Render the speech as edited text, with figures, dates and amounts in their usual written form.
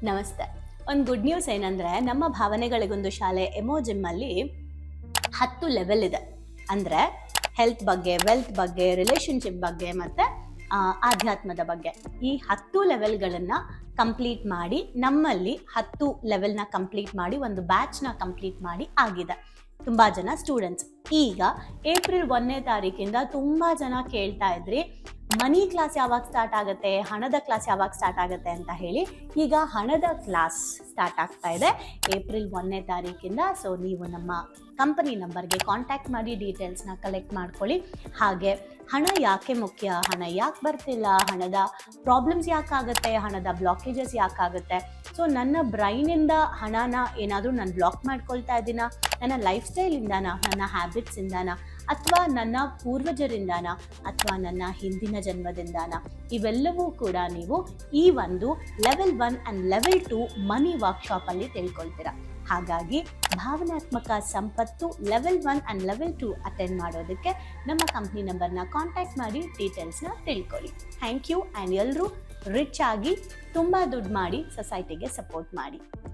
ನಮಸ್ತೆ. ಒಂದು good news ಏನಂದ್ರೆ, ನಮ್ಮ ಭಾವನೆಗಳಿಗೊಂದು ಶಾಲೆ ಎಮೋಜಿಮ್ ಅಲ್ಲಿ 10 ಲೆವೆಲ್ ಇದೆ. ಅಂದ್ರೆ ಹೆಲ್ತ್ ಬಗ್ಗೆ, ವೆಲ್ತ್ ಬಗ್ಗೆ, ರಿಲೇಶನ್ಶಿಪ್ ಬಗ್ಗೆ ಮತ್ತೆ ಆಧ್ಯಾತ್ಮದ ಬಗ್ಗೆ ಈ 10 ಲೆವೆಲ್ಗಳನ್ನ ಕಂಪ್ಲೀಟ್ ಮಾಡಿ, ನಮ್ಮಲ್ಲಿ 10 ಲೆವೆಲ್ನ ಕಂಪ್ಲೀಟ್ ಮಾಡಿ ಒಂದು ಬ್ಯಾಚ್ನ ಕಂಪ್ಲೀಟ್ ಮಾಡಿ ಆಗಿದೆ. ತುಂಬಾ ಜನ ಸ್ಟೂಡೆಂಟ್ಸ್ ಈಗ ಏಪ್ರಿಲ್ 1ನೇ ತಾರೀಕಿಂದ ತುಂಬಾ ಜನ ಕೇಳ್ತಾ ಇದ್ರಿ, ಮನಿ ಕ್ಲಾಸ್ ಯಾವಾಗ ಸ್ಟಾರ್ಟ್ ಆಗುತ್ತೆ, ಹಣದ ಕ್ಲಾಸ್ ಯಾವಾಗ ಸ್ಟಾರ್ಟ್ ಆಗುತ್ತೆ ಅಂತ ಹೇಳಿ. ಈಗ ಹಣದ ಕ್ಲಾಸ್ ಸ್ಟಾರ್ಟ್ ಆಗ್ತಾ ಇದೆ ಏಪ್ರಿಲ್ 1ನೇ ತಾರೀಕಿಂದ. ಸೊ ನೀವು ನಮ್ಮ ಕಂಪನಿ ನಂಬರ್ಗೆ ಕಾಂಟ್ಯಾಕ್ಟ್ ಮಾಡಿ ಡೀಟೇಲ್ಸ್ನ ಕಲೆಕ್ಟ್ ಮಾಡ್ಕೊಳ್ಳಿ. ಹಾಗೆ ಹಣ ಯಾಕೆ ಮುಖ್ಯ, ಹಣ ಯಾಕೆ ಬರ್ತಿಲ್ಲ, ಹಣದ ಪ್ರಾಬ್ಲಮ್ಸ್ ಯಾಕಾಗುತ್ತೆ, ಹಣದ ಬ್ಲಾಕೇಜಸ್ ಯಾಕಾಗುತ್ತೆ, ಸೊ ನನ್ನ ಬ್ರೈನಿಂದ ಹಣನ ಏನಾದರೂ ನಾನು ಬ್ಲಾಕ್ ಮಾಡ್ಕೊಳ್ತಾ ಇದ್ದೀನ, ನನ್ನ ಲೈಫ್ ಸ್ಟೈಲಿಂದಾನ, ನನ್ನ ಹ್ಯಾಬಿಟ್ಸಿಂದಾನ, ಅಥವಾ ನನ್ನ ಪೂರ್ವಜರಿಂದಾನ, ಅಥವಾ ನನ್ನ ಹಿಂದಿನ ಜನ್ಮದಿಂದಾನ, ಇವೆಲ್ಲವೂ ಕೂಡ ನೀವು ಈ ಒಂದು ಲೆವೆಲ್ 1 ಆ್ಯಂಡ್ ಲೆವೆಲ್ 2 ಮನಿ ವರ್ಕ್ಶಾಪಲ್ಲಿ ತಿಳ್ಕೊಳ್ತೀರಾ. ಹಾಗಾಗಿ ಭಾವನಾತ್ಮಕ ಸಂಪತ್ತು ಲೆವೆಲ್ 1 ಆ್ಯಂಡ್ ಲೆವೆಲ್ 2 ಅಟೆಂಡ್ ಮಾಡೋದಕ್ಕೆ ನಮ್ಮ ಕಂಪ್ನಿ ನಂಬರ್ನ ಕಾಂಟ್ಯಾಕ್ಟ್ ಮಾಡಿ ಡೀಟೇಲ್ಸ್ನ ತಿಳ್ಕೊಳ್ಳಿ. Thank you. ಆ್ಯಂಡ್ ಎಲ್ಲರೂ ರಿಚ್ ಆಗಿ ತುಂಬ ದುಡ್ಡು ಮಾಡಿ ಸೊಸೈಟಿಗೆ ಸಪೋರ್ಟ್ ಮಾಡಿ.